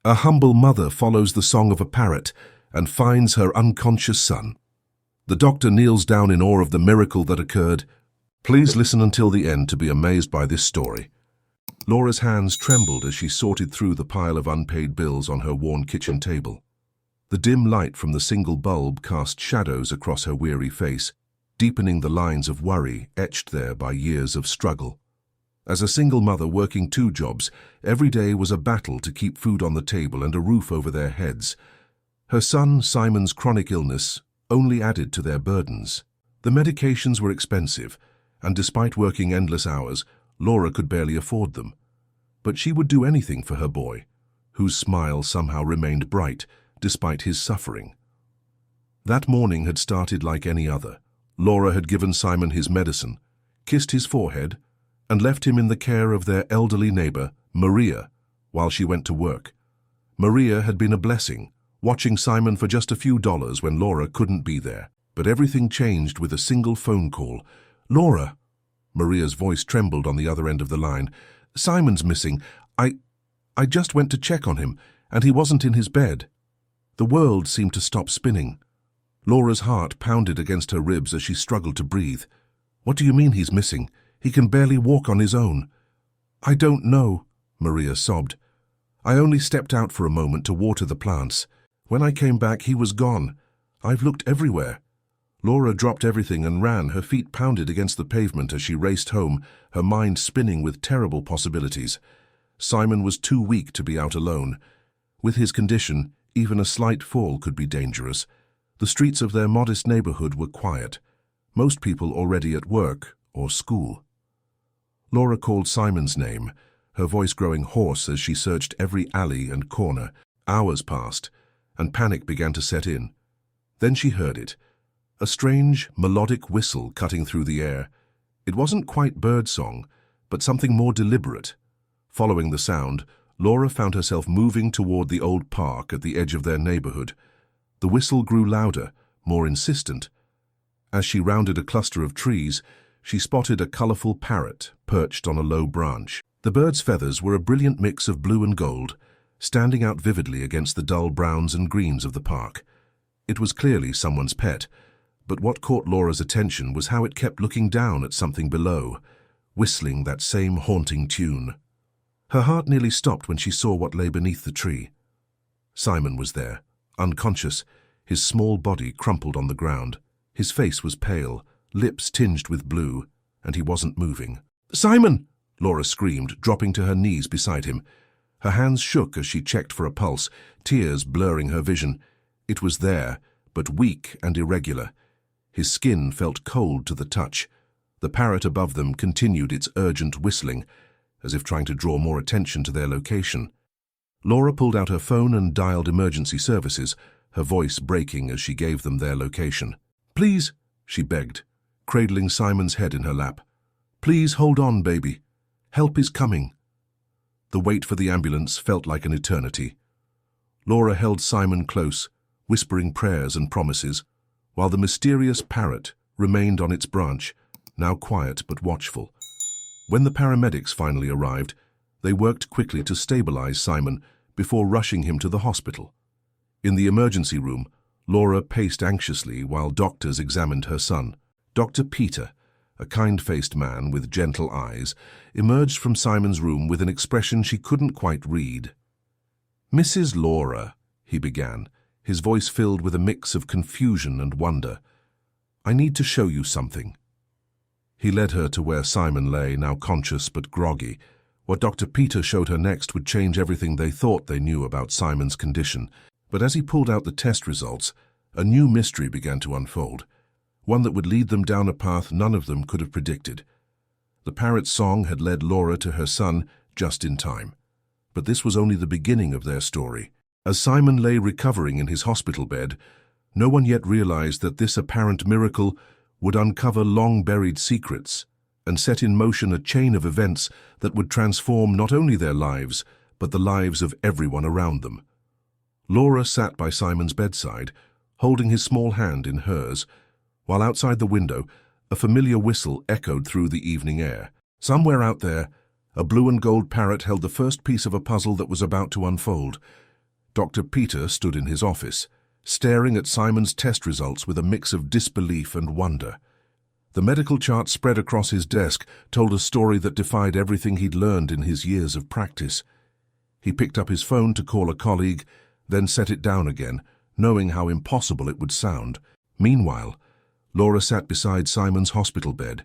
A humble mother follows the song of a parrot and finds her unconscious son. The doctor kneels down in awe of the miracle that occurred. Please listen until the end to be amazed by this story. Laura's hands trembled as she sorted through the pile of unpaid bills on her worn kitchen table. The dim light from the single bulb cast shadows across her weary face, deepening the lines of worry etched there by years of struggle. As a single mother working 2 jobs, every day was a battle to keep food on the table and a roof over their heads. Her son Simon's chronic illness only added to their burdens. The medications were expensive, and despite working endless hours, Laura could barely afford them. But she would do anything for her boy, whose smile somehow remained bright despite his suffering. That morning had started like any other. Laura had given Simon his medicine, kissed his forehead, and left him in the care of their elderly neighbor, Maria, while she went to work. Maria had been a blessing, watching Simon for just a few dollars when Laura couldn't be there. But everything changed with a single phone call. "Laura," Maria's voice trembled on the other end of the line. "Simon's missing. I just went to check on him, and he wasn't in his bed." The world seemed to stop spinning. Laura's heart pounded against her ribs as she struggled to breathe. "What do you mean he's missing? He can barely walk on his own." "I don't know," Maria sobbed. "I only stepped out for a moment to water the plants. When I came back, he was gone. I've looked everywhere." Laura dropped everything and ran, her feet pounded against the pavement as she raced home, her mind spinning with terrible possibilities. Simon was too weak to be out alone. With his condition, even a slight fall could be dangerous. The streets of their modest neighborhood were quiet, most people already at work or school. Laura called Simon's name, her voice growing hoarse as she searched every alley and corner. Hours passed, and panic began to set in. Then she heard it, a strange, melodic whistle cutting through the air. It wasn't quite birdsong, but something more deliberate. Following the sound, Laura found herself moving toward the old park at the edge of their neighborhood. The whistle grew louder, more insistent. As she rounded a cluster of trees, she spotted a colorful parrot perched on a low branch. The bird's feathers were a brilliant mix of blue and gold, standing out vividly against the dull browns and greens of the park. It was clearly someone's pet, but what caught Laura's attention was how it kept looking down at something below, whistling that same haunting tune. Her heart nearly stopped when she saw what lay beneath the tree. Simon was there, unconscious, his small body crumpled on the ground. His face was pale, lips tinged with blue, and he wasn't moving. "Simon!" Laura screamed, dropping to her knees beside him. Her hands shook as she checked for a pulse, tears blurring her vision. It was there, but weak and irregular. His skin felt cold to the touch. The parrot above them continued its urgent whistling, as if trying to draw more attention to their location. Laura pulled out her phone and dialed emergency services, her voice breaking as she gave them their location. "Please," she begged, cradling Simon's head in her lap. "Please hold on, baby. Help is coming." The wait for the ambulance felt like an eternity. Laura held Simon close, whispering prayers and promises, while the mysterious parrot remained on its branch, now quiet but watchful. When the paramedics finally arrived, they worked quickly to stabilize Simon before rushing him to the hospital. In the emergency room, Laura paced anxiously while doctors examined her son. Dr. Peter, a kind-faced man with gentle eyes, emerged from Simon's room with an expression she couldn't quite read. "Mrs. Laura," he began, his voice filled with a mix of confusion and wonder, "I need to show you something." He led her to where Simon lay, now conscious but groggy. What Dr. Peter showed her next would change everything they thought they knew about Simon's condition. But as he pulled out the test results, a new mystery began to unfold, one that would lead them down a path none of them could have predicted. The parrot's song had led Laura to her son just in time. But this was only the beginning of their story. As Simon lay recovering in his hospital bed, no one yet realized that this apparent miracle would uncover long-buried secrets and set in motion a chain of events that would transform not only their lives, but the lives of everyone around them. Laura sat by Simon's bedside, holding his small hand in hers, while outside the window, a familiar whistle echoed through the evening air. Somewhere out there, a blue and gold parrot held the first piece of a puzzle that was about to unfold. Dr. Peter stood in his office, staring at Simon's test results with a mix of disbelief and wonder. The medical chart spread across his desk told a story that defied everything he'd learned in his years of practice. He picked up his phone to call a colleague, then set it down again, knowing how impossible it would sound. Meanwhile, Laura sat beside Simon's hospital bed,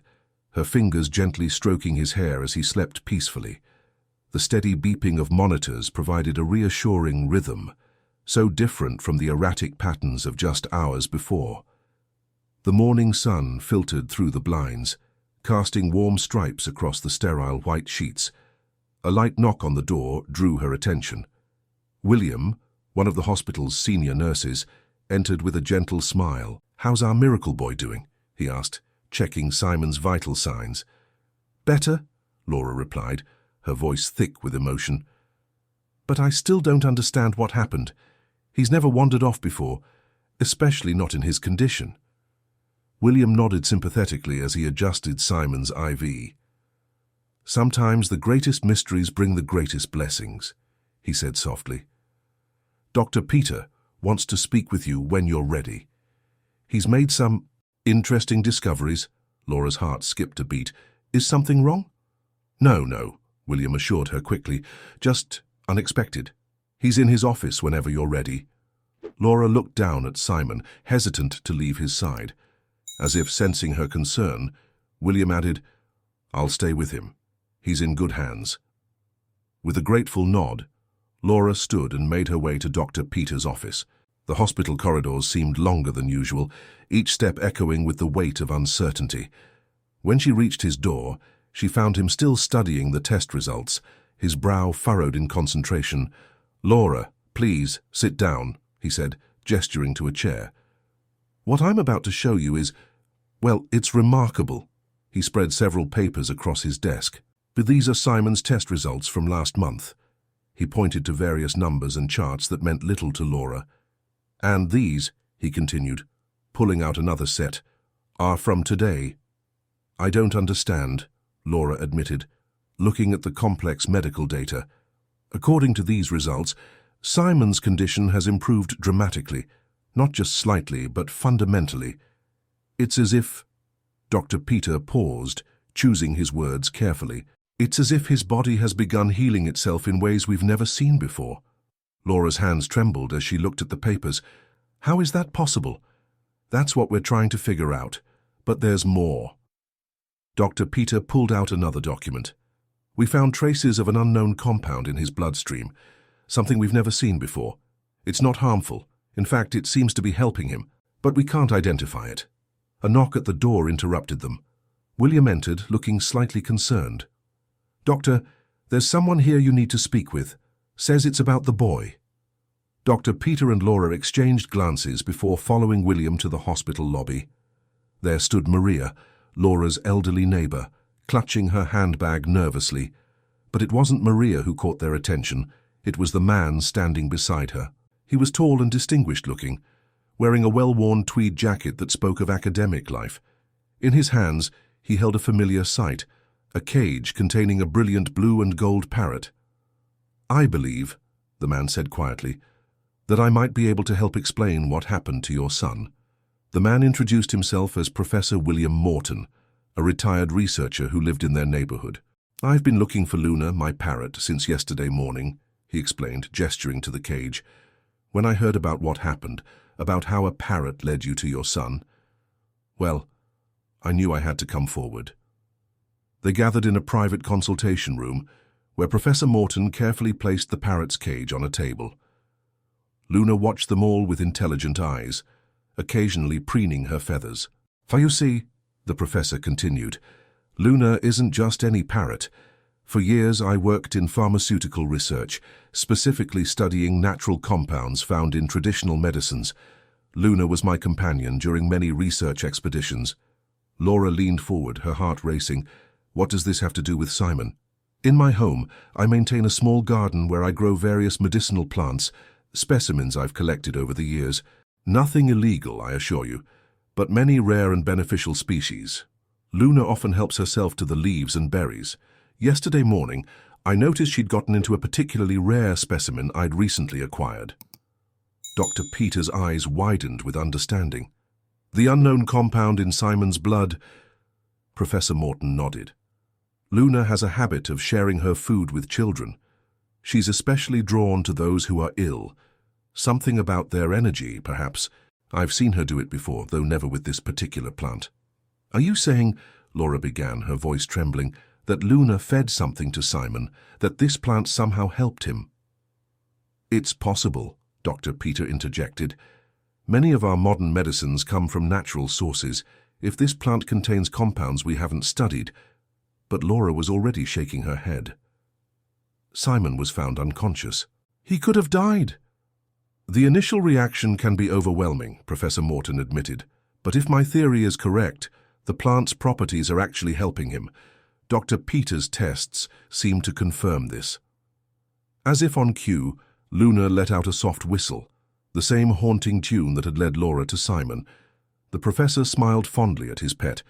her fingers gently stroking his hair as he slept peacefully. The steady beeping of monitors provided a reassuring rhythm, so different from the erratic patterns of just hours before. The morning sun filtered through the blinds, casting warm stripes across the sterile white sheets. A light knock on the door drew her attention. William, one of the hospital's senior nurses, entered with a gentle smile. "How's our miracle boy doing?" he asked, checking Simon's vital signs. "Better," Laura replied, her voice thick with emotion. "But I still don't understand what happened. He's never wandered off before, especially not in his condition." William nodded sympathetically as he adjusted Simon's IV. "Sometimes the greatest mysteries bring the greatest blessings," he said softly. "Dr. Peter wants to speak with you when you're ready. He's made some interesting discoveries." Laura's heart skipped a beat. "Is something wrong?" No, William assured her quickly. "Just unexpected. He's in his office whenever you're ready." Laura looked down at Simon, hesitant to leave his side. As if sensing her concern, William added, "I'll stay with him. He's in good hands." With a grateful nod, Laura stood and made her way to Dr. Peter's office. The hospital corridors seemed longer than usual, each step echoing with the weight of uncertainty. When she reached his door, she found him still studying the test results, his brow furrowed in concentration. "Laura, please, sit down," he said, gesturing to a chair. "What I'm about to show you is, well, it's remarkable." He spread several papers across his desk. "But these are Simon's test results from last month." He pointed to various numbers and charts that meant little to Laura. "And these," he continued, pulling out another set, "are from today." "I don't understand," Laura admitted, looking at the complex medical data. "According to these results, Simon's condition has improved dramatically, not just slightly, but fundamentally. It's as if—" Dr. Peter paused, choosing his words carefully. "It's as if his body has begun healing itself in ways we've never seen before." Laura's hands trembled as she looked at the papers. "How is that possible?" "That's what we're trying to figure out. But there's more." Dr. Peter pulled out another document. "We found traces of an unknown compound in his bloodstream, something we've never seen before. It's not harmful. In fact, it seems to be helping him, but we can't identify it." A knock at the door interrupted them. William entered, looking slightly concerned. "Doctor, there's someone here you need to speak with. Says it's about the boy." Dr. Peter and Laura exchanged glances before following William to the hospital lobby. There stood Maria, Laura's elderly neighbor, clutching her handbag nervously. But it wasn't Maria who caught their attention. It was the man standing beside her. He was tall and distinguished-looking, wearing a well-worn tweed jacket that spoke of academic life. In his hands, he held a familiar sight, a cage containing a brilliant blue and gold parrot. "I believe," the man said quietly, "that I might be able to help explain what happened to your son." The man introduced himself as Professor William Morton, a retired researcher who lived in their neighborhood. "I've been looking for Luna, my parrot, since yesterday morning," he explained, gesturing to the cage. "When I heard about what happened, about how a parrot led you to your son, well, I knew I had to come forward." They gathered in a private consultation room, where Professor Morton carefully placed the parrot's cage on a table. Luna watched them all with intelligent eyes, occasionally preening her feathers. "For you see," the professor continued, "Luna isn't just any parrot. For years I worked in pharmaceutical research, specifically studying natural compounds found in traditional medicines. Luna was my companion during many research expeditions." Laura leaned forward, her heart racing. "What does this have to do with Simon?" "In my home, I maintain a small garden where I grow various medicinal plants, specimens I've collected over the years. Nothing illegal, I assure you, but many rare and beneficial species. Luna often helps herself to the leaves and berries. Yesterday morning, I noticed she'd gotten into a particularly rare specimen I'd recently acquired. Dr. Peter's eyes widened with understanding. The unknown compound in Simon's blood. Professor Morton nodded. Luna has a habit of sharing her food with children. She's especially drawn to those who are ill. Something about their energy, perhaps. I've seen her do it before, though never with this particular plant. Are you saying, Laura began, her voice trembling, that Luna fed something to Simon, that this plant somehow helped him? It's possible, Dr. Peter interjected. Many of our modern medicines come from natural sources. If this plant contains compounds we haven't studied. But Laura was already shaking her head. Simon was found unconscious. He could have died. The initial reaction can be overwhelming, Professor Morton admitted. But if my theory is correct, the plant's properties are actually helping him. Dr. Peter's tests seem to confirm this. As if on cue, Luna let out a soft whistle, the same haunting tune that had led Laura to Simon. The professor smiled fondly at his pet.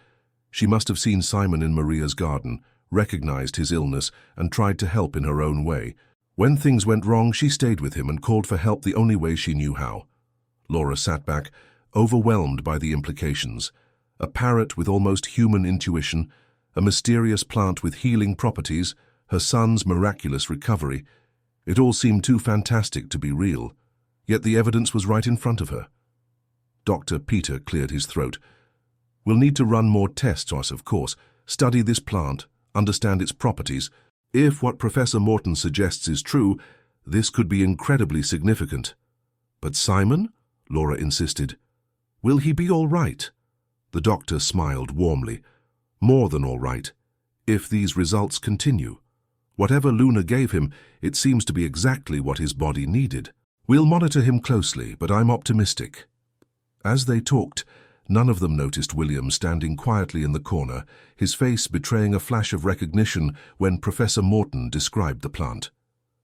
She must have seen Simon in Maria's garden, recognized his illness, and tried to help in her own way. When things went wrong, she stayed with him and called for help the only way she knew how. Laura sat back, overwhelmed by the implications. A parrot with almost human intuition, a mysterious plant with healing properties, her son's miraculous recovery. It all seemed too fantastic to be real, yet the evidence was right in front of her. Dr. Peter cleared his throat. We'll need to run more tests on us, of course, study this plant, understand its properties. If what Professor Morton suggests is true, this could be incredibly significant. But Simon? Laura insisted. Will he be all right? The doctor smiled warmly. More than all right, if these results continue. Whatever Luna gave him, it seems to be exactly what his body needed. We'll monitor him closely, but I'm optimistic. As they talked, none of them noticed William standing quietly in the corner, his face betraying a flash of recognition when Professor Morton described the plant.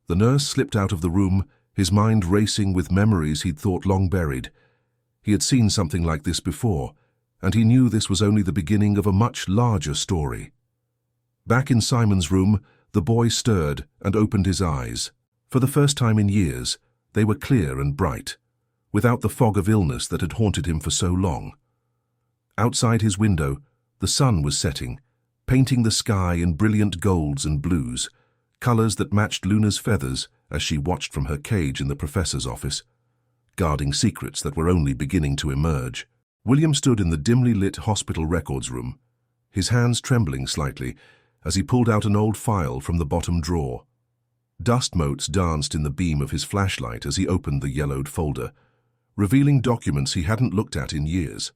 The nurse slipped out of the room, his mind racing with memories he'd thought long buried. He had seen something like this before, and he knew this was only the beginning of a much larger story. Back in Simon's room, the boy stirred and opened his eyes. For the first time in years, they were clear and bright, without the fog of illness that had haunted him for so long. Outside his window, the sun was setting, painting the sky in brilliant golds and blues, colors that matched Luna's feathers as she watched from her cage in the professor's office, guarding secrets that were only beginning to emerge. William stood in the dimly lit hospital records room, his hands trembling slightly as he pulled out an old file from the bottom drawer. Dust motes danced in the beam of his flashlight as he opened the yellowed folder, revealing documents he hadn't looked at in years.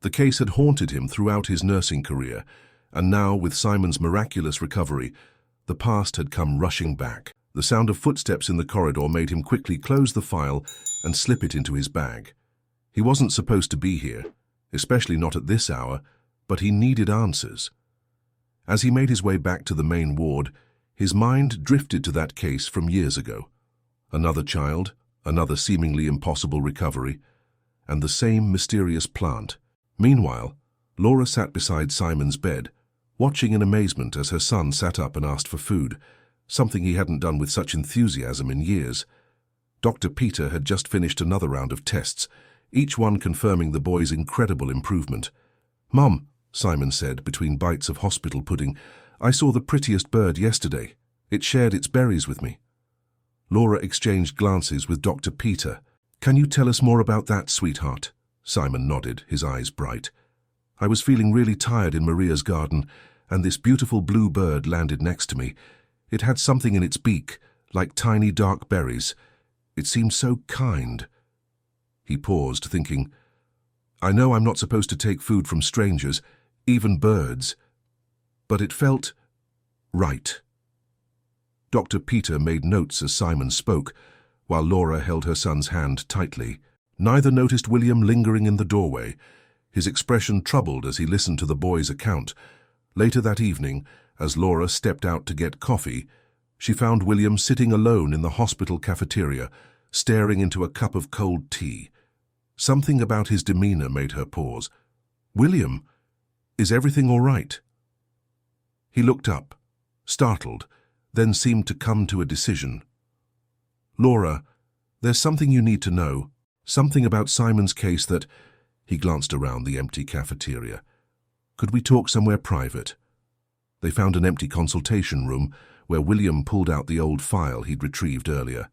The case had haunted him throughout his nursing career, and now, with Simon's miraculous recovery, the past had come rushing back. The sound of footsteps in the corridor made him quickly close the file and slip it into his bag. He wasn't supposed to be here, especially not at this hour, but he needed answers. As he made his way back to the main ward, his mind drifted to that case from years ago. Another child, another seemingly impossible recovery, and the same mysterious plant. Meanwhile, Laura sat beside Simon's bed, watching in amazement as her son sat up and asked for food, something he hadn't done with such enthusiasm in years. Dr. Peter had just finished another round of tests, each one confirming the boy's incredible improvement. "Mum," Simon said between bites of hospital pudding, "I saw the prettiest bird yesterday. It shared its berries with me." Laura exchanged glances with Dr. Peter. "Can you tell us more about that, sweetheart?" Simon nodded, his eyes bright. "I was feeling really tired in Maria's garden, and this beautiful blue bird landed next to me. It had something in its beak, like tiny dark berries. It seemed so kind." He paused, thinking, "I know I'm not supposed to take food from strangers, even birds, but it felt right." Dr. Peter made notes as Simon spoke, while Laura held her son's hand tightly. Neither noticed William lingering in the doorway, his expression troubled as he listened to the boy's account. Later that evening, as Laura stepped out to get coffee, she found William sitting alone in the hospital cafeteria, staring into a cup of cold tea. Something about his demeanor made her pause. "William, is everything all right?" He looked up, startled, then seemed to come to a decision. "Laura, there's something you need to know. Something about Simon's case that—" He glanced around the empty cafeteria. "Could we talk somewhere private?" They found an empty consultation room where William pulled out the old file he'd retrieved earlier.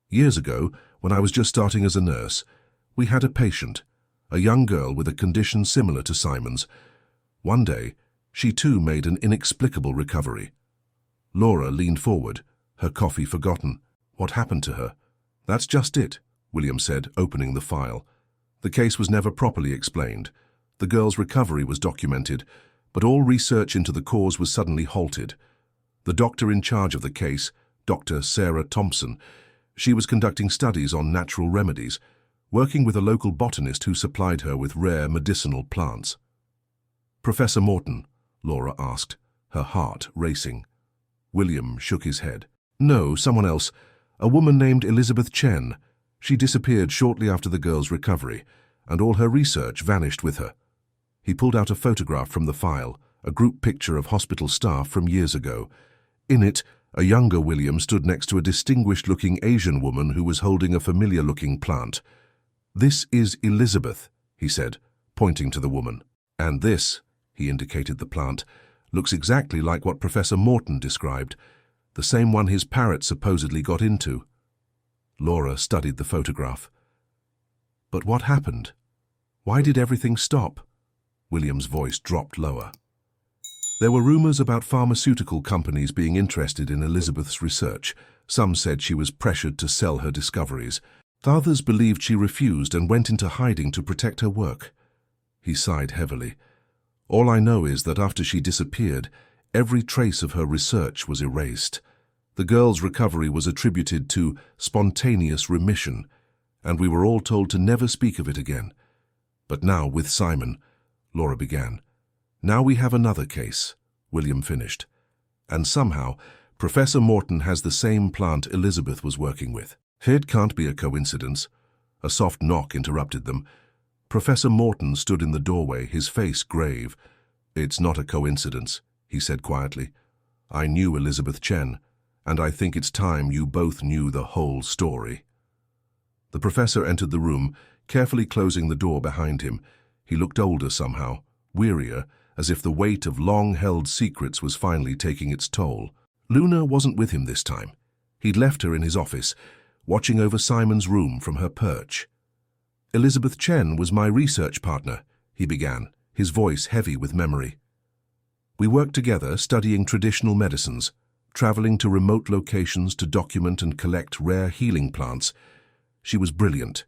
"Years ago, when I was just starting as a nurse, we had a patient, a young girl with a condition similar to Simon's. One day, she too made an inexplicable recovery." Laura leaned forward, her coffee forgotten. "What happened to her?" "That's just it," William said, opening the file. "The case was never properly explained. The girl's recovery was documented, but all research into the cause was suddenly halted. The doctor in charge of the case, Dr. Sarah Thompson, she was conducting studies on natural remedies, working with a local botanist who supplied her with rare medicinal plants." "Professor Morton?" Laura asked, her heart racing. William shook his head. "No, someone else. A woman named Elizabeth Chen. She disappeared shortly after the girl's recovery, and all her research vanished with her." He pulled out a photograph from the file, a group picture of hospital staff from years ago. In it, a younger William stood next to a distinguished-looking Asian woman who was holding a familiar-looking plant. "This is Elizabeth," he said, pointing to the woman. "And this," he indicated the plant, "looks exactly like what Professor Morton described, the same one his parrot supposedly got into." Laura studied the photograph. "But what happened? Why did everything stop?" William's voice dropped lower. "There were rumors about pharmaceutical companies being interested in Elizabeth's research. Some said she was pressured to sell her discoveries. Others believed she refused and went into hiding to protect her work." He sighed heavily. "All I know is that after she disappeared, every trace of her research was erased. The girl's recovery was attributed to spontaneous remission, and we were all told to never speak of it again. But now, with Simon," Laura began. "Now we have another case," William finished. "And somehow, Professor Morton has the same plant Elizabeth was working with. It can't be a coincidence." A soft knock interrupted them. Professor Morton stood in the doorway, his face grave. "It's not a coincidence," he said quietly. "I knew Elizabeth Chen, and I think it's time you both knew the whole story." The professor entered the room, carefully closing the door behind him. He looked older somehow, wearier, as if the weight of long-held secrets was finally taking its toll. Luna wasn't with him this time. He'd left her in his office, watching over Simon's room from her perch. "Elizabeth Chen was my research partner," he began, his voice heavy with memory. "We worked together studying traditional medicines, traveling to remote locations to document and collect rare healing plants. She was brilliant,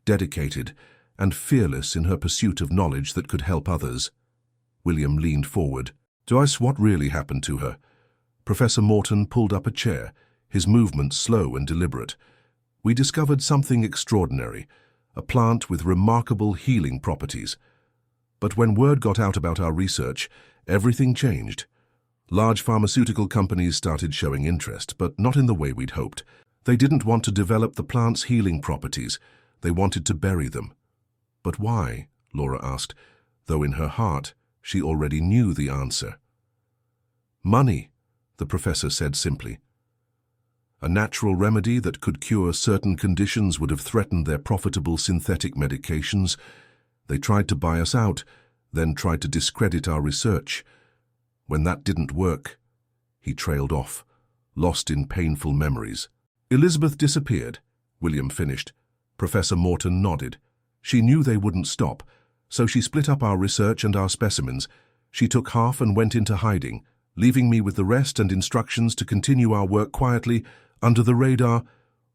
dedicated, and fearless in her pursuit of knowledge that could help others." William leaned forward. "To us, what really happened to her?" Professor Morton pulled up a chair, his movements slow and deliberate. "We discovered something extraordinary, a plant with remarkable healing properties. But when word got out about our research, everything changed. Large pharmaceutical companies started showing interest, but not in the way we'd hoped. They didn't want to develop the plant's healing properties. They wanted to bury them." "But why?" Laura asked, though in her heart she already knew the answer. "Money," the professor said simply. "A natural remedy that could cure certain conditions would have threatened their profitable synthetic medications. They tried to buy us out, then tried to discredit our research. When that didn't work," he trailed off, lost in painful memories. "Elizabeth disappeared," William finished. Professor Morton nodded. "She knew they wouldn't stop, so she split up our research and our specimens. She took half and went into hiding, leaving me with the rest and instructions to continue our work quietly, under the radar."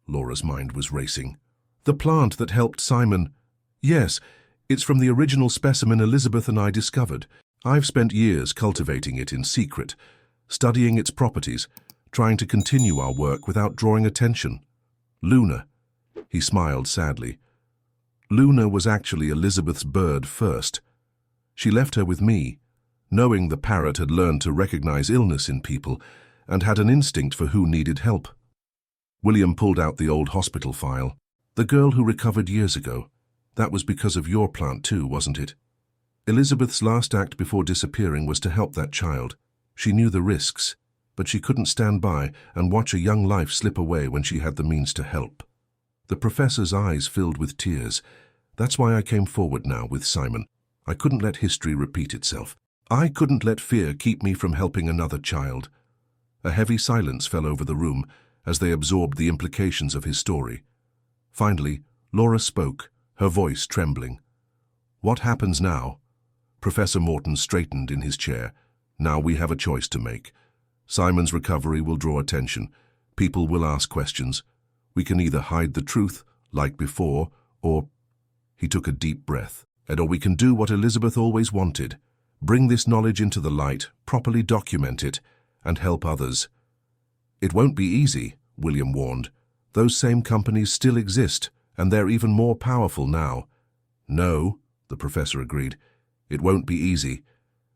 Laura's mind was racing. "The plant that helped Simon—" "Yes, it's from the original specimen Elizabeth and I discovered. I've spent years cultivating it in secret, studying its properties, trying to continue our work without drawing attention. Luna," he smiled sadly. "Luna was actually Elizabeth's bird first. She left her with me, knowing the parrot had learned to recognize illness in people and had an instinct for who needed help." William pulled out the old hospital file. "The girl who recovered years ago, that was because of your plant too, wasn't it? Elizabeth's last act before disappearing was to help that child. She knew the risks. but she couldn't stand by and watch a young life slip away when she had the means to help. The professor's eyes filled with tears. That's why I came forward now with Simon. I couldn't let history repeat itself. I couldn't let fear keep me from helping another child. A heavy silence fell over the room as they absorbed the implications of his story. Finally, Laura spoke, her voice trembling. What happens now? Professor Morton straightened in his chair. Now we have a choice to make. Simon's recovery will draw attention. People will ask questions. We can either hide the truth, like before, or... He took a deep breath. Or we can do what Elizabeth always wanted. Bring this knowledge into the light, properly document it, and help others. It won't be easy, William warned. Those same companies still exist, and they're even more powerful now. No, the professor agreed. It won't be easy.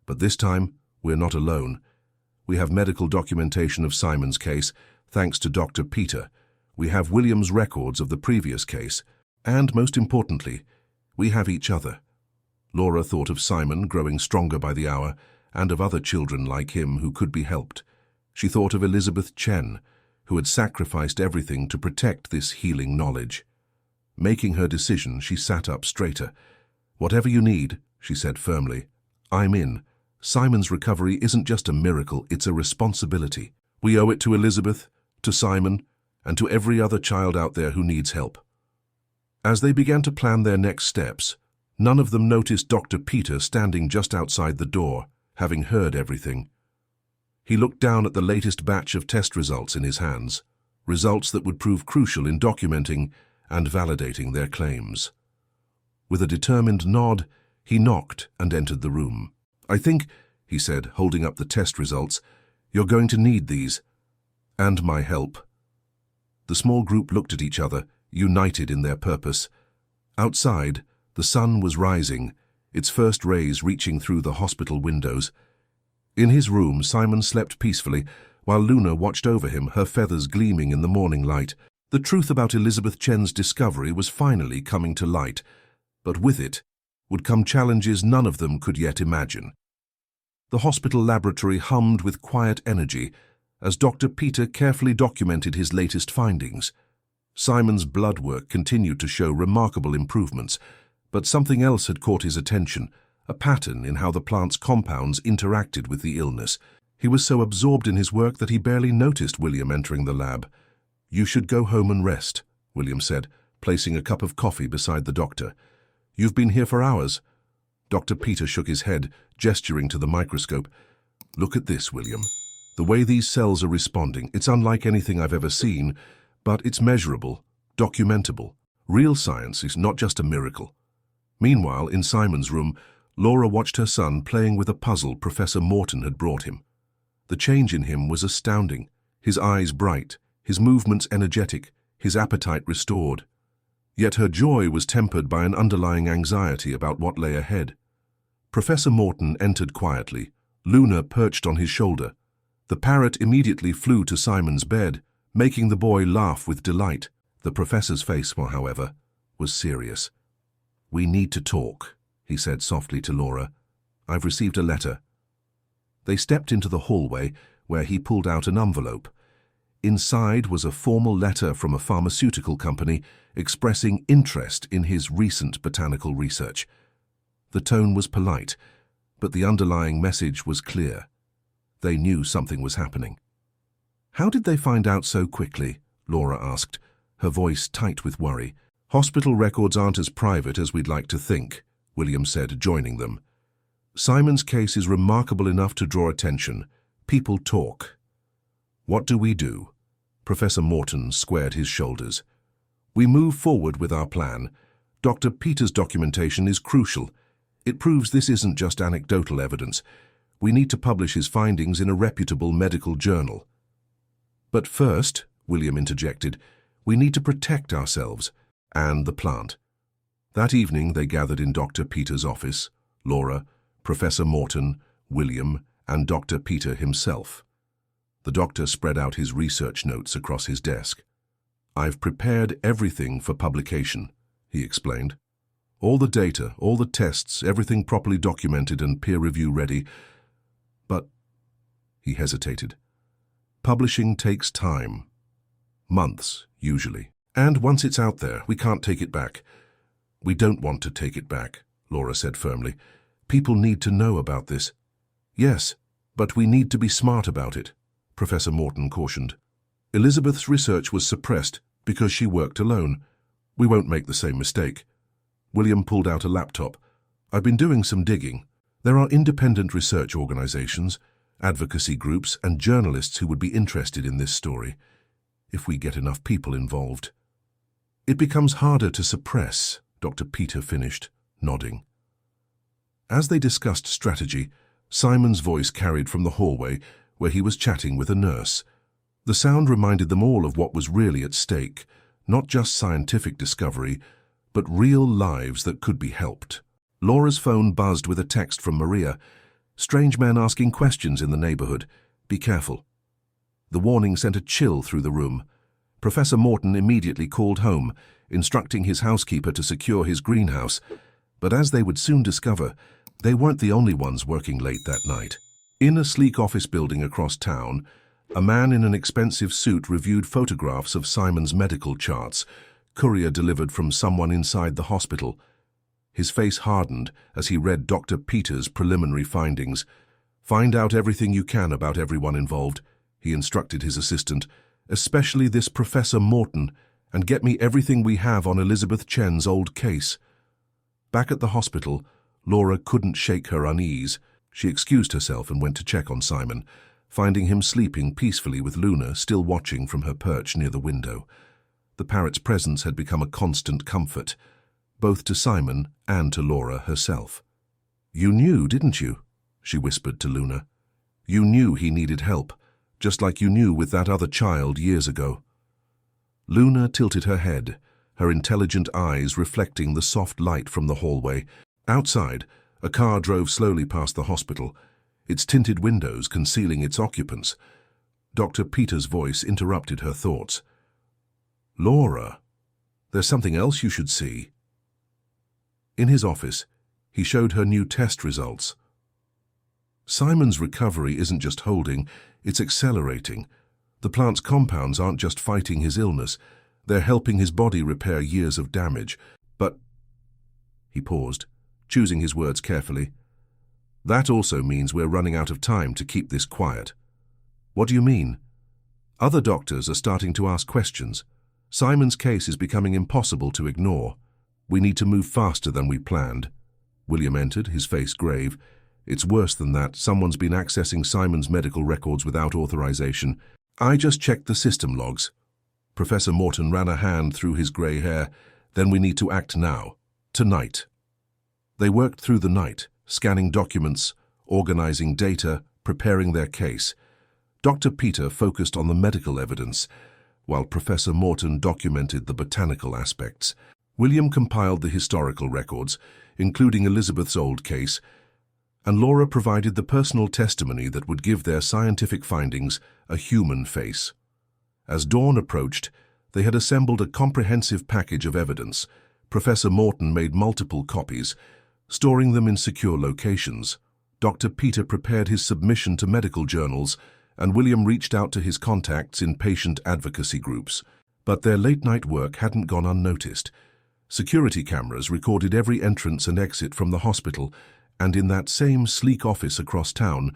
But this time, we're not alone. We have medical documentation of Simon's case, thanks to Dr. Peter. We have William's records of the previous case. And, most importantly, we have each other. Laura thought of Simon growing stronger by the hour, and of other children like him who could be helped. She thought of Elizabeth Chen, who had sacrificed everything to protect this healing knowledge. Making her decision, she sat up straighter. Whatever you need, she said firmly. I'm in. Simon's recovery isn't just a miracle, it's a responsibility. We owe it to Elizabeth, to Simon, and to every other child out there who needs help. As they began to plan their next steps, none of them noticed Dr. Peter standing just outside the door, having heard everything. He looked down at the latest batch of test results in his hands, results that would prove crucial in documenting and validating their claims. With a determined nod, he knocked and entered the room. I think, he said, holding up the test results, you're going to need these. And my help. The small group looked at each other, united in their purpose. Outside, the sun was rising, its first rays reaching through the hospital windows. In his room, Simon slept peacefully, while Luna watched over him, her feathers gleaming in the morning light. The truth about Elizabeth Chen's discovery was finally coming to light, but with it would come challenges none of them could yet imagine. The hospital laboratory hummed with quiet energy as Dr. Peter carefully documented his latest findings. Simon's blood work continued to show remarkable improvements, but something else had caught his attention, a pattern in how the plant's compounds interacted with the illness. He was so absorbed in his work that he barely noticed William entering the lab. You should go home and rest, William said, placing a cup of coffee beside the doctor. You've been here for hours. Dr. Peter shook his head, gesturing to the microscope. Look at this, William. The way these cells are responding, it's unlike anything I've ever seen, but it's measurable, documentable. Real science is not just a miracle. Meanwhile, in Simon's room, Laura watched her son playing with a puzzle Professor Morton had brought him. The change in him was astounding. His eyes bright, his movements energetic, his appetite restored. Yet her joy was tempered by an underlying anxiety about what lay ahead. Professor Morton entered quietly, Luna perched on his shoulder. The parrot immediately flew to Simon's bed, making the boy laugh with delight. The professor's face, however, was serious. We need to talk, he said softly to Laura. I've received a letter. They stepped into the hallway, where he pulled out an envelope. Inside was a formal letter from a pharmaceutical company expressing interest in his recent botanical research. The tone was polite, but the underlying message was clear. They knew something was happening. How did they find out so quickly? Laura asked, her voice tight with worry. Hospital records aren't as private as we'd like to think, William said, joining them. Simon's case is remarkable enough to draw attention. People talk. What do we do? Professor Morton squared his shoulders. We move forward with our plan. Dr. Peter's documentation is crucial. It proves this isn't just anecdotal evidence. We need to publish his findings in a reputable medical journal. But first, William interjected, we need to protect ourselves and the plant. That evening they gathered in Dr. Peter's office, Laura, Professor Morton, William, and Dr. Peter himself. The doctor spread out his research notes across his desk. I've prepared everything for publication, he explained. All the data, all the tests, everything properly documented and peer review ready. But, he hesitated, Publishing takes time. Months, usually. And once it's out there, we can't take it back. We don't want to take it back, Laura said firmly. People need to know about this. Yes, but we need to be smart about it, Professor Morton cautioned. Elizabeth's research was suppressed because she worked alone. We won't make the same mistake. William pulled out a laptop. I've been doing some digging. There are independent research organizations, advocacy groups, and journalists who would be interested in this story, if we get enough people involved. It becomes harder to suppress, Dr. Peter finished, nodding. As they discussed strategy, Simon's voice carried from the hallway where he was chatting with a nurse. The sound reminded them all of what was really at stake, not just scientific discovery, but real lives that could be helped. Laura's phone buzzed with a text from Maria. Strange men asking questions in the neighborhood. Be careful. The warning sent a chill through the room. Professor Morton immediately called home, instructing his housekeeper to secure his greenhouse. But as they would soon discover, they weren't the only ones working late that night. In a sleek office building across town, a man in an expensive suit reviewed photographs of Simon's medical charts, courier delivered from someone inside the hospital. His face hardened as he read Dr. Peter's preliminary findings. Find out everything you can about everyone involved, he instructed his assistant, especially this Professor Morton, and get me everything we have on Elizabeth Chen's old case. Back at the hospital, Laura couldn't shake her unease. She excused herself and went to check on Simon, finding him sleeping peacefully with Luna still watching from her perch near the window. The parrot's presence had become a constant comfort, both to Simon and to Laura herself. You knew, didn't you? She whispered to Luna. You knew he needed help, just like you knew with that other child years ago. Luna tilted her head, her intelligent eyes reflecting the soft light from the hallway. Outside, a car drove slowly past the hospital, its tinted windows concealing its occupants. Dr. Peter's voice interrupted her thoughts. Laura, there's something else you should see. In his office, he showed her new test results. Simon's recovery isn't just holding, it's accelerating. The plant's compounds aren't just fighting his illness, they're helping his body repair years of damage. But, he paused, choosing his words carefully, that also means we're running out of time to keep this quiet. What do you mean? Other doctors are starting to ask questions. Simon's case is becoming impossible to ignore. We need to move faster than we planned. William entered, his face grave. It's worse than that. Someone's been accessing Simon's medical records without authorization. I just checked the system logs. Professor Morton ran a hand through his grey hair. Then we need to act now. Tonight. They worked through the night, scanning documents, organizing data, preparing their case. Dr. Peter focused on the medical evidence, while Professor Morton documented the botanical aspects. William compiled the historical records, including Elizabeth's old case, and Laura provided the personal testimony that would give their scientific findings a human face. As dawn approached, they had assembled a comprehensive package of evidence. Professor Morton made multiple copies, storing them in secure locations. Dr. Peter prepared his submission to medical journals, and William reached out to his contacts in patient advocacy groups. But their late-night work hadn't gone unnoticed. Security cameras recorded every entrance and exit from the hospital, and in that same sleek office across town,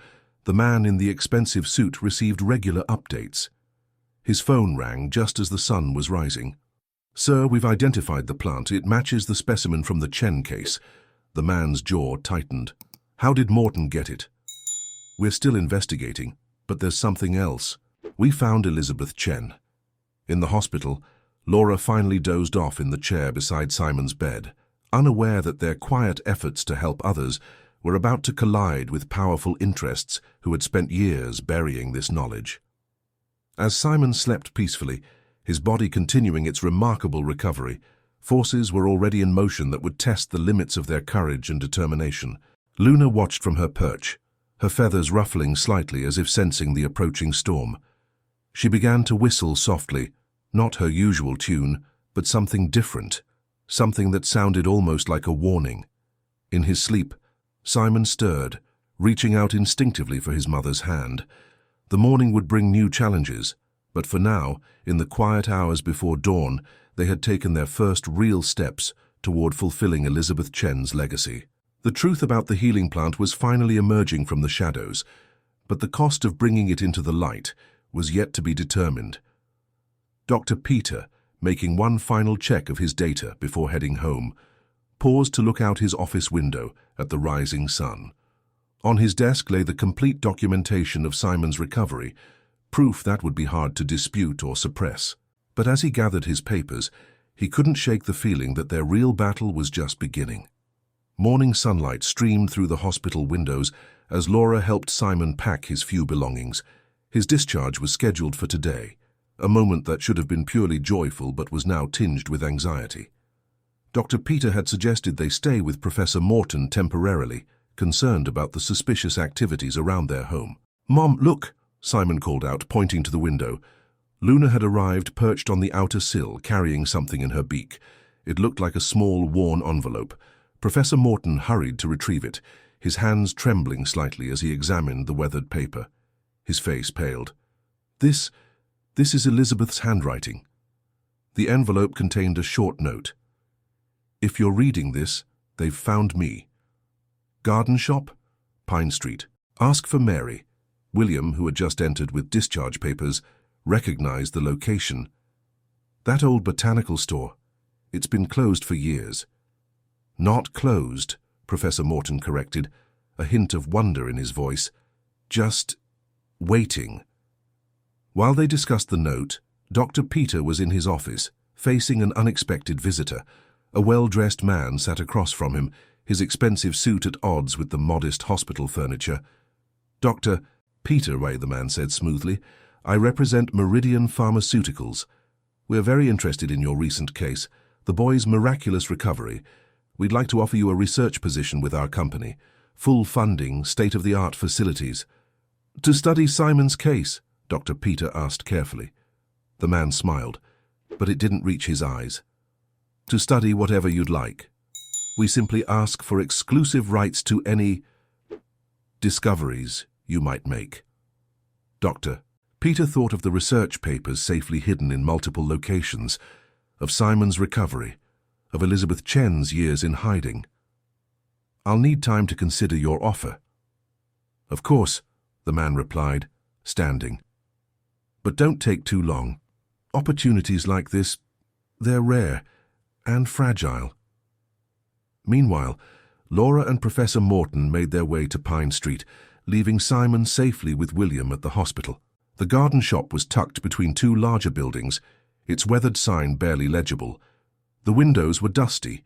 the man in the expensive suit received regular updates. His phone rang just as the sun was rising. Sir, we've identified the plant. It matches the specimen from the Chen case. The man's jaw tightened. How did Morton get it? We're still investigating, but there's something else. We found Elizabeth Chen. In the hospital, Laura finally dozed off in the chair beside Simon's bed, unaware that their quiet efforts to help others were about to collide with powerful interests who had spent years burying this knowledge. As Simon slept peacefully, his body continuing its remarkable recovery, forces were already in motion that would test the limits of their courage and determination. Luna watched from her perch, her feathers ruffling slightly as if sensing the approaching storm. She began to whistle softly, not her usual tune, but something different, something that sounded almost like a warning. In his sleep, Simon stirred, reaching out instinctively for his mother's hand. The morning would bring new challenges, but for now, in the quiet hours before dawn, they had taken their first real steps toward fulfilling Elizabeth Chen's legacy. The truth about the healing plant was finally emerging from the shadows, but the cost of bringing it into the light was yet to be determined. Dr. Peter, making one final check of his data before heading home, paused to look out his office window at the rising sun. On his desk lay the complete documentation of Simon's recovery, proof that would be hard to dispute or suppress. But as he gathered his papers, he couldn't shake the feeling that their real battle was just beginning. Morning sunlight streamed through the hospital windows as Laura helped Simon pack his few belongings. His discharge was scheduled for today, a moment that should have been purely joyful but was now tinged with anxiety. Dr. Peter had suggested they stay with Professor Morton temporarily, concerned about the suspicious activities around their home. "Mom, look!" Simon called out, pointing to the window. Luna had arrived perched on the outer sill, carrying something in her beak. It looked like a small, worn envelope. Professor Morton hurried to retrieve it, his hands trembling slightly as he examined the weathered paper. His face paled. This is Elizabeth's handwriting." The envelope contained a short note. "If you're reading this, they've found me. Garden shop, Pine Street. Ask for Mary." William, who had just entered with discharge papers, recognized the location. "That old botanical store. It's been closed for years." "Not closed," Professor Morton corrected, a hint of wonder in his voice. "Just waiting." While they discussed the note, Dr. Peter was in his office, facing an unexpected visitor. A well-dressed man sat across from him, his expensive suit at odds with the modest hospital furniture. "Dr. Peter," the man said smoothly, "I represent Meridian Pharmaceuticals. We're very interested in your recent case, the boy's miraculous recovery. We'd like to offer you a research position with our company, full funding, state-of-the-art facilities." "To study Simon's case?" Dr. Peter asked carefully. The man smiled, but it didn't reach his eyes. "To study whatever you'd like. We simply ask for exclusive rights to any discoveries you might make." Dr. Peter thought of the research papers safely hidden in multiple locations, of Simon's recovery, of Elizabeth Chen's years in hiding. "I'll need time to consider your offer." "Of course," the man replied, standing. "But don't take too long. Opportunities like this, they're rare and fragile." Meanwhile, Laura and Professor Morton made their way to Pine Street, leaving Simon safely with William at the hospital. The garden shop was tucked between two larger buildings, its weathered sign barely legible. The windows were dusty,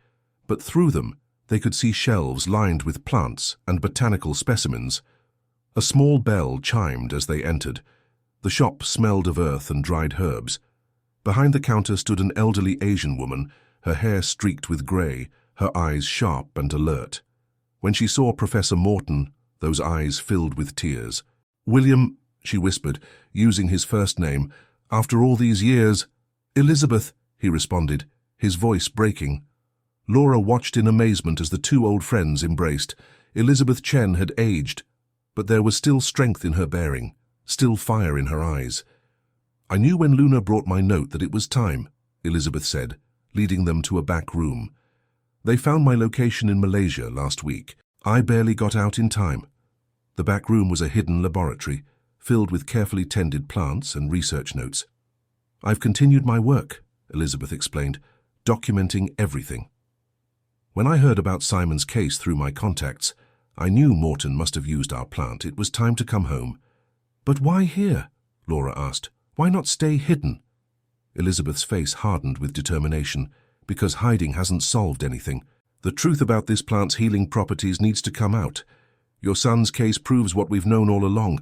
but through them they could see shelves lined with plants and botanical specimens. A small bell chimed as they entered. The shop smelled of earth and dried herbs. Behind the counter stood an elderly Asian woman, her hair streaked with grey, her eyes sharp and alert. When she saw Professor Morton, those eyes filled with tears. "William," she whispered, using his first name, "after all these years—" "Elizabeth," he responded, his voice breaking. Laura watched in amazement as the two old friends embraced. Elizabeth Chen had aged, but there was still strength in her bearing, still fire in her eyes. "I knew when Luna brought my note that it was time," Elizabeth said, leading them to a back room. "They found my location in Malaysia last week. I barely got out in time." The back room was a hidden laboratory, filled with carefully tended plants and research notes. "I've continued my work," Elizabeth explained, "documenting everything. When I heard about Simon's case through my contacts, I knew Morton must have used our plant. It was time to come home." "But why here?" Laura asked. "Why not stay hidden?" Elizabeth's face hardened with determination. "Because hiding hasn't solved anything. The truth about this plant's healing properties needs to come out. Your son's case proves what we've known all along,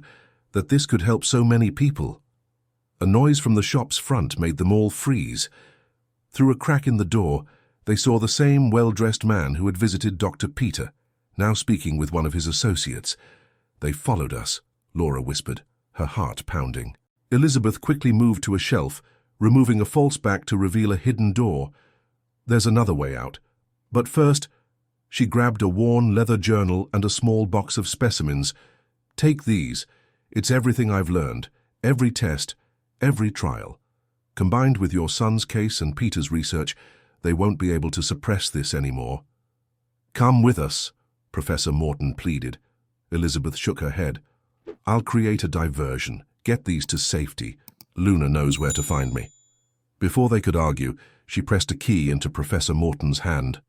that this could help so many people." A noise from the shop's front made them all freeze. Through a crack in the door, they saw the same well-dressed man who had visited Dr. Peter, now speaking with one of his associates. "They followed us," Laura whispered, her heart pounding. Elizabeth quickly moved to a shelf, removing a false back to reveal a hidden door. "There's another way out. But first," she grabbed a worn leather journal and a small box of specimens. "Take these. It's everything I've learned, every test, every trial. Combined with your son's case and Peter's research, they won't be able to suppress this anymore. Come with us, Professor Morton pleaded. Elizabeth shook her head. I'll create a diversion. Get these to safety. Luna knows where to find me. Before they could argue, she pressed a key into Professor Morton's hand.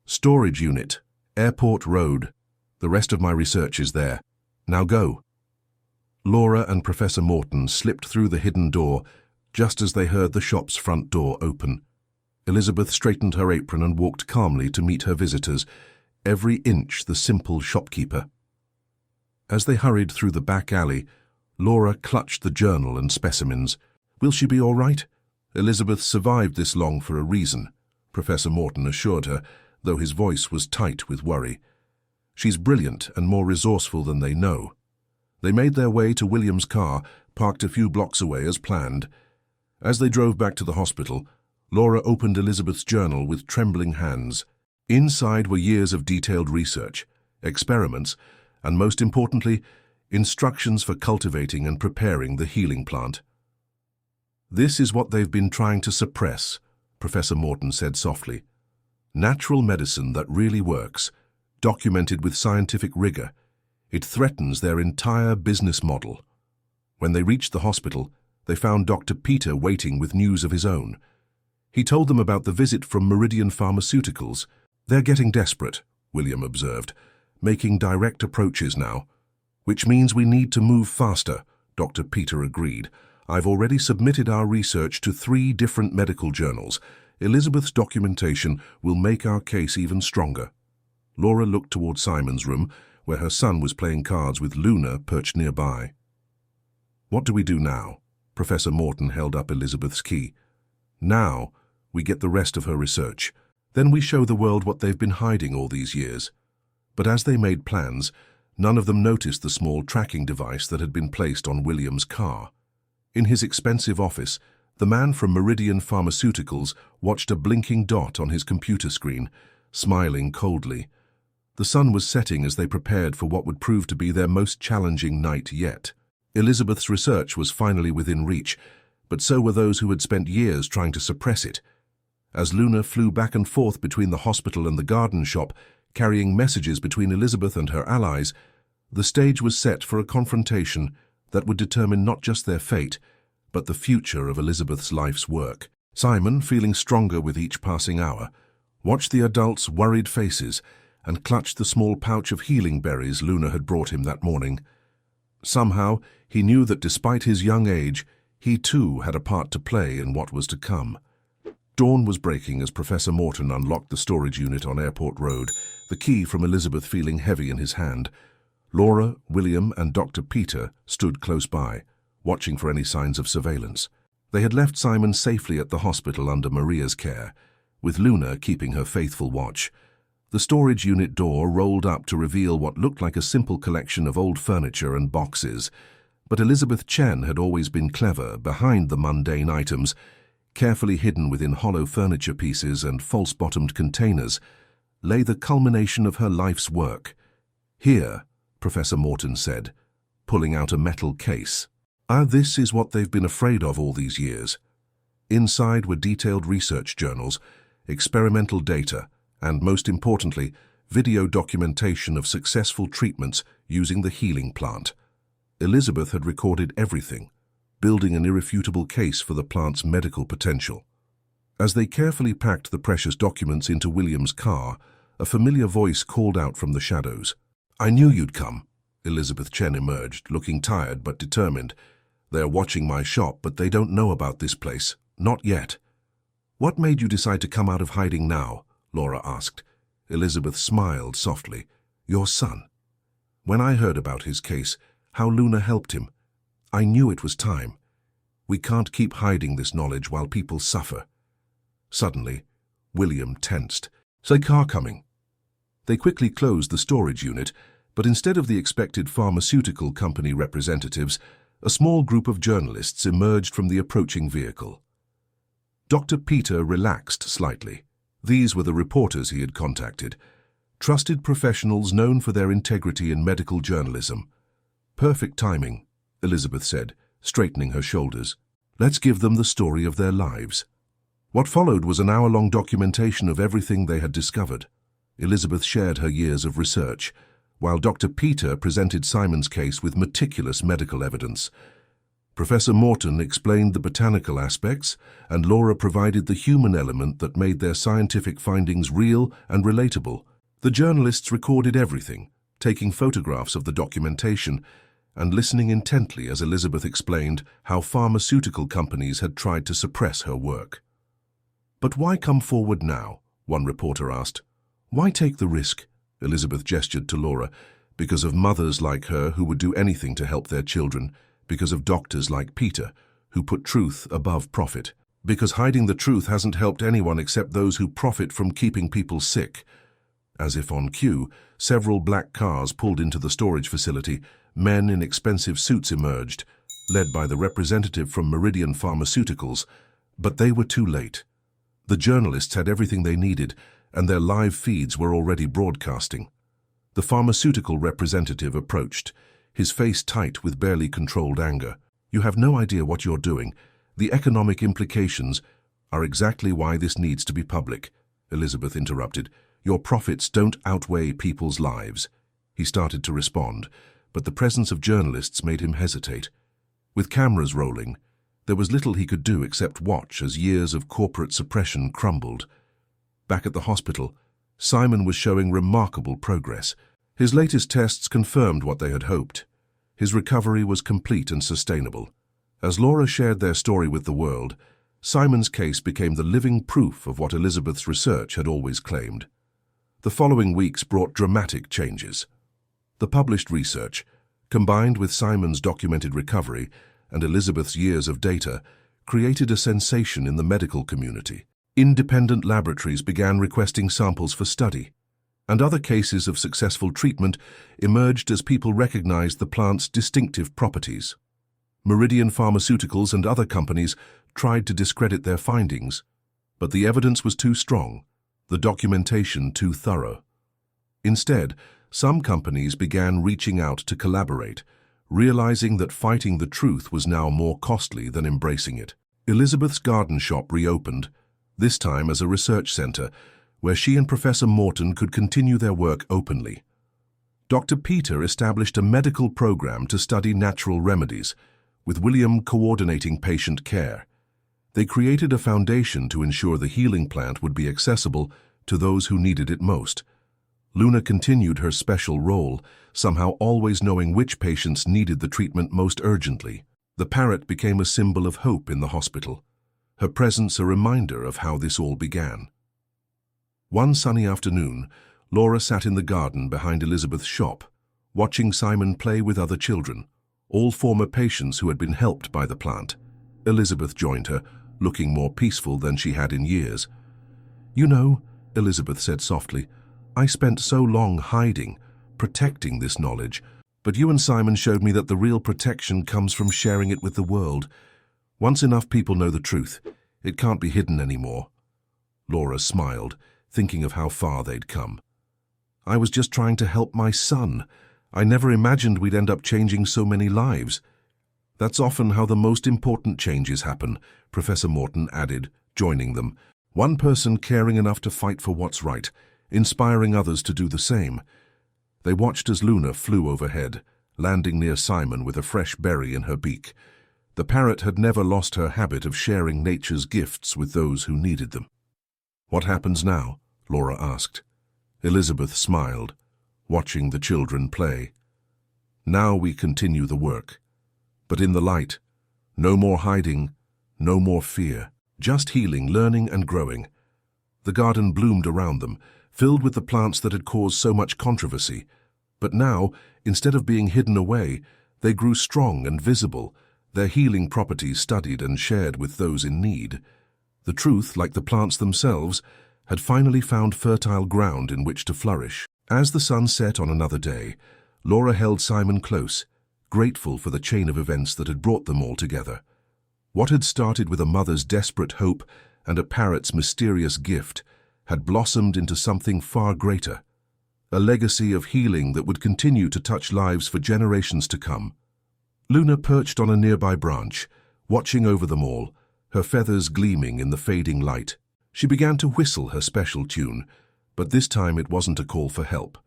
Storage unit, Airport Road. The rest of my research is there. Now go. Laura and Professor Morton slipped through the hidden door just as they heard the shop's front door open. Elizabeth straightened her apron and walked calmly to meet her visitors, every inch the simple shopkeeper. As they hurried through the back alley, Laura clutched the journal and specimens. Will she be all right? Elizabeth survived this long for a reason, Professor Morton assured her, though his voice was tight with worry. She's brilliant and more resourceful than they know. They made their way to William's car, parked a few blocks away as planned. As they drove back to the hospital, Laura opened Elizabeth's journal with trembling hands. Inside were years of detailed research, experiments, and most importantly, instructions for cultivating and preparing the healing plant. This is what they've been trying to suppress, Professor Morton said softly. Natural medicine that really works, documented with scientific rigor. It threatens their entire business model. When they reached the hospital, they found Dr. Peter waiting with news of his own. He told them about the visit from Meridian Pharmaceuticals. They're getting desperate, William observed, making direct approaches now. Which means we need to move faster, Dr. Peter agreed. I've already submitted our research to 3 different medical journals. Elizabeth's documentation will make our case even stronger. Laura looked toward Simon's room, where her son was playing cards with Luna perched nearby. What do we do now? Professor Morton held up Elizabeth's key. Now, we get the rest of her research. Then we show the world what they've been hiding all these years. But as they made plans, none of them noticed the small tracking device that had been placed on William's car. In his expensive office, the man from Meridian Pharmaceuticals watched a blinking dot on his computer screen, smiling coldly. The sun was setting as they prepared for what would prove to be their most challenging night yet. Elizabeth's research was finally within reach, but so were those who had spent years trying to suppress it. As Luna flew back and forth between the hospital and the garden shop, carrying messages between Elizabeth and her allies, the stage was set for a confrontation that would determine not just their fate, but the future of Elizabeth's life's work. Simon, feeling stronger with each passing hour, watched the adults' worried faces and clutched the small pouch of healing berries Luna had brought him that morning. Somehow, he knew that despite his young age, he too had a part to play in what was to come. Dawn was breaking as Professor Morton unlocked the storage unit on Airport Road, the key from Elizabeth feeling heavy in his hand. Laura, William, and Dr. Peter stood close by, watching for any signs of surveillance. They had left Simon safely at the hospital under Maria's care, with Luna keeping her faithful watch. The storage unit door rolled up to reveal what looked like a simple collection of old furniture and boxes, but Elizabeth Chen had always been clever behind the mundane items, carefully hidden within hollow furniture pieces and false-bottomed containers, lay the culmination of her life's work. Here, Professor Morton said, pulling out a metal case. This is what they've been afraid of all these years. Inside were detailed research journals, experimental data, and most importantly, video documentation of successful treatments using the healing plant. Elizabeth had recorded everything, building an irrefutable case for the plant's medical potential. As they carefully packed the precious documents into William's car, a familiar voice called out from the shadows. I knew you'd come. Elizabeth Chen emerged, looking tired but determined. They're watching my shop, but they don't know about this place. Not yet. What made you decide to come out of hiding now? Laura asked. Elizabeth smiled softly. Your son. When I heard about his case, how Luna helped him, I knew it was time. We can't keep hiding this knowledge while people suffer. Suddenly, William tensed. Say car coming. They quickly closed the storage unit, but instead of the expected pharmaceutical company representatives, a small group of journalists emerged from the approaching vehicle. Dr. Peter relaxed slightly. These were the reporters he had contacted, trusted professionals known for their integrity in medical journalism. Perfect timing, Elizabeth said, straightening her shoulders. Let's give them the story of their lives. What followed was an hour-long documentation of everything they had discovered. Elizabeth shared her years of research, while Dr. Peter presented Simon's case with meticulous medical evidence. Professor Morton explained the botanical aspects, and Laura provided the human element that made their scientific findings real and relatable. The journalists recorded everything, taking photographs of the documentation and listening intently as Elizabeth explained how pharmaceutical companies had tried to suppress her work. "But why come forward now?" one reporter asked. "Why take the risk?" Elizabeth gestured to Laura. "Because of mothers like her who would do anything to help their children. Because of doctors like Peter, who put truth above profit. Because hiding the truth hasn't helped anyone except those who profit from keeping people sick." As if on cue, several black cars pulled into the storage facility. Men in expensive suits emerged, led by the representative from Meridian Pharmaceuticals, but they were too late. The journalists had everything they needed, and their live feeds were already broadcasting. The pharmaceutical representative approached, his face tight with barely controlled anger. "You have no idea what you're doing. The economic implications are exactly why this needs to be public," Elizabeth interrupted. "Your profits don't outweigh people's lives." He started to respond, but the presence of journalists made him hesitate. With cameras rolling, there was little he could do except watch as years of corporate suppression crumbled. Back at the hospital, Simon was showing remarkable progress. His latest tests confirmed what they had hoped. His recovery was complete and sustainable. As Laura shared their story with the world, Simon's case became the living proof of what Elizabeth's research had always claimed. The following weeks brought dramatic changes. The published research, combined with Simon's documented recovery and Elizabeth's years of data, created a sensation in the medical community. Independent laboratories began requesting samples for study, and other cases of successful treatment emerged as people recognized the plant's distinctive properties. Meridian Pharmaceuticals and other companies tried to discredit their findings, but the evidence was too strong, the documentation too thorough. Instead, some companies began reaching out to collaborate, realizing that fighting the truth was now more costly than embracing it. Elizabeth's garden shop reopened, this time as a research center, where she and Professor Morton could continue their work openly. Dr. Peter established a medical program to study natural remedies, with William coordinating patient care. They created a foundation to ensure the healing plant would be accessible to those who needed it most. Luna continued her special role, somehow always knowing which patients needed the treatment most urgently. The Parrot became a symbol of hope in the hospital, her presence a reminder of how this all began. One sunny afternoon, Laura sat in the garden behind Elizabeth's shop, watching Simon play with other children, all former patients who had been helped by the plant. Elizabeth joined her, looking more peaceful than she had in years. "You know," Elizabeth said softly, "I spent so long hiding, protecting this knowledge, but you and Simon showed me that the real protection comes from sharing it with the world. Once enough people know the truth, it can't be hidden anymore." Laura smiled, thinking of how far they'd come. "I was just trying to help my son. I never imagined we'd end up changing so many lives." "That's often how the most important changes happen," Professor Morton added, joining them. "One person caring enough to fight for what's right, inspiring others to do the same." They watched as Luna flew overhead, landing near Simon with a fresh berry in her beak. The parrot had never lost her habit of sharing nature's gifts with those who needed them. "What happens now?" Laura asked. Elizabeth smiled, watching the children play. "Now we continue the work. But in the light, no more hiding, no more fear, just healing, learning and growing." The garden bloomed around them, filled with the plants that had caused so much controversy. But now, instead of being hidden away, they grew strong and visible, their healing properties studied and shared with those in need. The truth, like the plants themselves, had finally found fertile ground in which to flourish. As the sun set on another day, Laura held Simon close, grateful for the chain of events that had brought them all together. What had started with a mother's desperate hope and a parrot's mysterious gift had blossomed into something far greater, a legacy of healing that would continue to touch lives for generations to come. Luna perched on a nearby branch, watching over them all, her feathers gleaming in the fading light. She began to whistle her special tune, but this time it wasn't a call for help.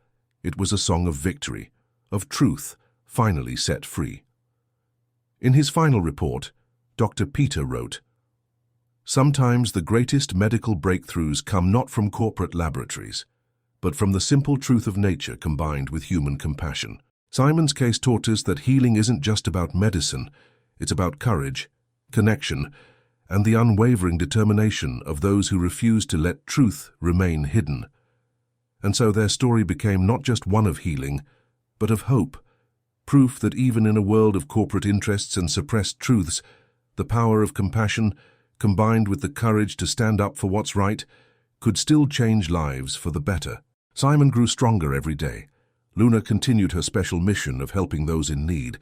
It was a song of victory, of truth, finally set free. In his final report, Dr. Peter wrote, "Sometimes the greatest medical breakthroughs come not from corporate laboratories, but from the simple truth of nature combined with human compassion." Simon's case taught us that healing isn't just about medicine, it's about courage, connection, and the unwavering determination of those who refuse to let truth remain hidden. And so their story became not just one of healing, but of hope, proof that even in a world of corporate interests and suppressed truths, the power of compassion, combined with the courage to stand up for what's right, could still change lives for the better. Simon grew stronger every day. Luna continued her special mission of helping those in need,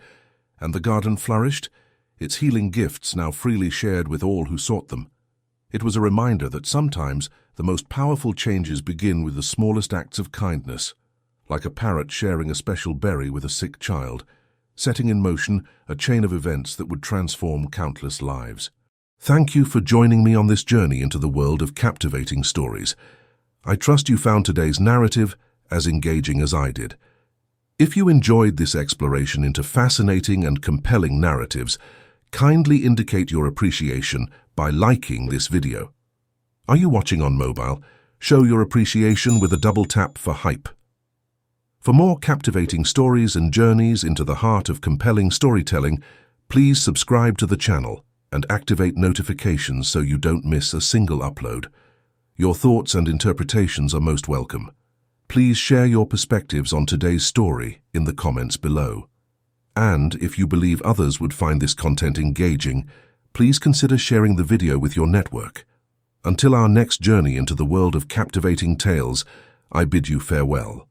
and the garden flourished, its healing gifts now freely shared with all who sought them. It was a reminder that sometimes the most powerful changes begin with the smallest acts of kindness, like a parrot sharing a special berry with a sick child, setting in motion a chain of events that would transform countless lives. Thank you for joining me on this journey into the world of captivating stories. I trust you found today's narrative as engaging as I did. If you enjoyed this exploration into fascinating and compelling narratives, kindly indicate your appreciation by liking this video. Are you watching on mobile? Show your appreciation with a double tap for hype. For more captivating stories and journeys into the heart of compelling storytelling, please subscribe to the channel and activate notifications so you don't miss a single upload. Your thoughts and interpretations are most welcome. Please share your perspectives on today's story in the comments below. And if you believe others would find this content engaging, please consider sharing the video with your network. Until our next journey into the world of captivating tales, I bid you farewell.